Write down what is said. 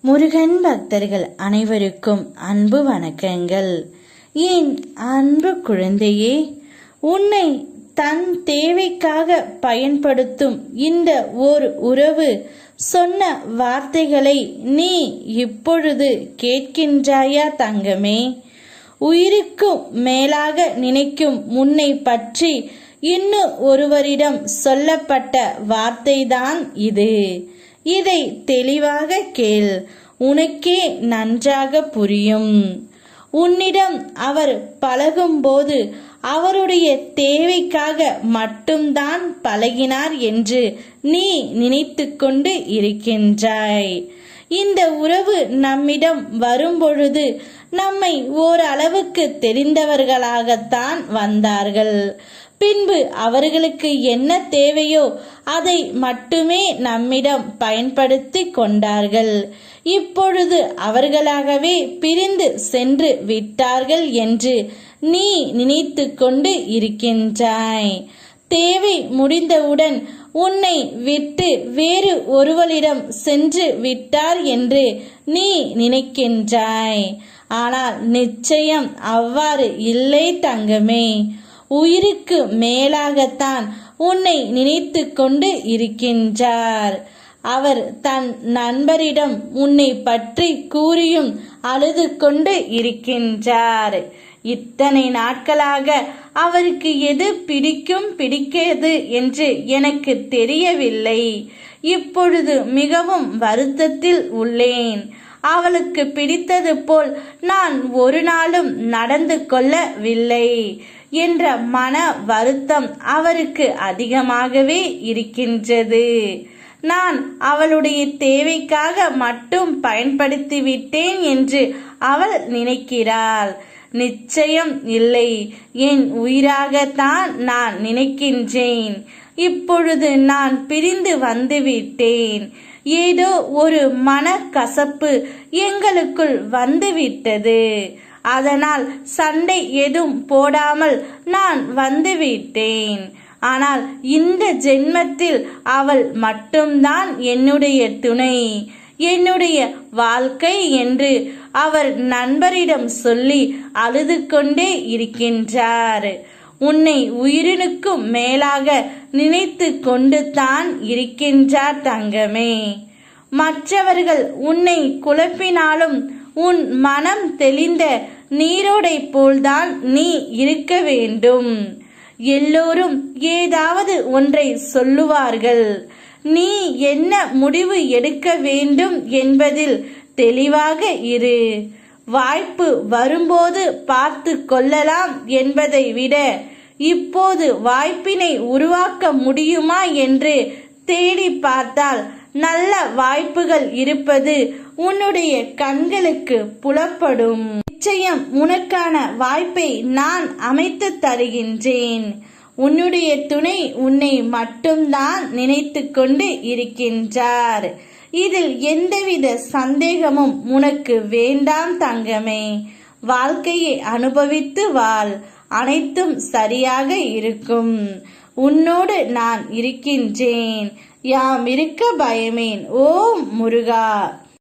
முருகன் பக்தர்கள் அனைவருக்கும் அன்பு வணக்கங்கள். என் அன்பு குழந்தையே, உன்னை தன் தேவைக்காக பயன்படுத்தும் இந்த ஓர் உறவு சொன்ன வார்த்தைகளை நீ இப்பொழுது கேட்கின்றாயா தங்கமே? உயிருக்கும் மேலாக நினைக்கும் உன்னை பற்றி இன்னும் ஒருவரிடம் சொல்லப்பட்ட வார்த்தைதான் இது. இதை தெளிவாக கேள், உனக்கே நன்றாக புரியும். உன்னிடம் அவர் பழகும்போது அவருடைய தேவைக்காக மட்டும்தான் பழகினார் என்று நீ நினைத்து கொண்டு இருக்கின்றாய். இந்த உறவு நம்மிடம் வரும்பொழுது நம்மை ஓரளவுக்கு தெரிந்தவர்களாகத்தான் வந்தார்கள். பின்பு அவர்களுக்கு என்ன தேவையோ அதை மட்டுமே நம்மிடம் பயன்படுத்தி கொண்டார்கள். இப்பொழுது அவர்களாகவே பிரிந்து சென்று விட்டார்கள் என்று நீ நினைத்து கொண்டு இருக்கின்றாய். தேவை முடிந்தவுடன் உன்னை விட்டு வேறு ஒருவரிடம் சென்று விட்டார் என்று நீ நினைக்கின்றாய். ஆனால் நிச்சயம் அவ்வாறு இல்லை தங்கமே. உயிருக்கு மேலாகத்தான் உன்னை நினைத்து கொண்டு இருக்கின்றார். அவர் தன் நண்பரிடம் உன்னை பற்றி கூறியும் அழுது கொண்டு இருக்கின்றார். இத்தனை நாட்களாக அவருக்கு எது பிடிக்கும் பிடிக்காது என்று எனக்கு தெரியவில்லை. இப்பொழுது மிகவும் வருத்தத்தில் உள்ளேன். அவளுக்கு பிடித்தது போல் நான் ஒரு நாளும் நடந்து கொள்ளவில்லை என்ற மன வருத்தம் அவருக்கு அதிகமாகவே இருக்கின்றது. நான் அவளுடைய தேவைக்காக மட்டும் பயன்படுத்தி விட்டேன் என்று அவள் நினைக்கிறாள். நிச்சயம் இல்லை, என் உயிராகத்தான் நான் நினைக்கின்றேன். இப்பொழுது நான் பிரிந்து வந்துவிட்டேன். ஏதோ ஒரு மனக்கசப்பு எங்களுக்குள் வந்துவிட்டது. அதனால் சண்டை எதுவும் போடாமல் நான் வந்துவிட்டேன். ஆனால் இந்த ஜென்மத்தில் அவள் மட்டும்தான் என்னுடைய துணை, என்னுடைய வாழ்க்கை என்று அவர் நண்பரிடம் சொல்லி அழுது கொண்டே இருக்கின்றார். உன்னை உயிரினுக்கும் மேலாக நினைத்து கொண்டு தான் இருக்கின்றார் தங்கமே. மற்றவர்கள் உன்னை குழப்பினாலும் உன் மனம் தெளிந்த நீரோடை போல்தான் நீ இருக்க வேண்டும். எல்லோரும் ஏதாவது ஒன்றை சொல்லுவார்கள். நீ என்ன முடிவு எடுக்க வேண்டும் என்பதில் தெளிவாக இரு. வாய்ப்பு வரும்போது பார்த்து கொள்ளலாம் என்பதை விட இப்போது வாய்ப்பினை உருவாக்க முடியுமா என்று தேடி பார்த்தால் நல்ல வாய்ப்புகள் இருப்பது உன்னுடைய கண்களுக்கு புலப்படும். நிச்சயம் உனக்கான வாய்ப்பை நான் அமைத்து தருகின்றேன். உன்னுடைய துணை உன்னை மட்டும்தான் நினைத்து கொண்டு இருக்கின்றார். இதில் எந்தவித சந்தேகமும் உனக்கு வேண்டாம் தங்கமே. வாழ்க்கையை அனுபவித்து வாழ், அனைத்தும் சரியாக இருக்கும். உன்னோடு நான் இருக்கின்றேன். யாம் இருக்க பயமேன். ஓம் முருகா.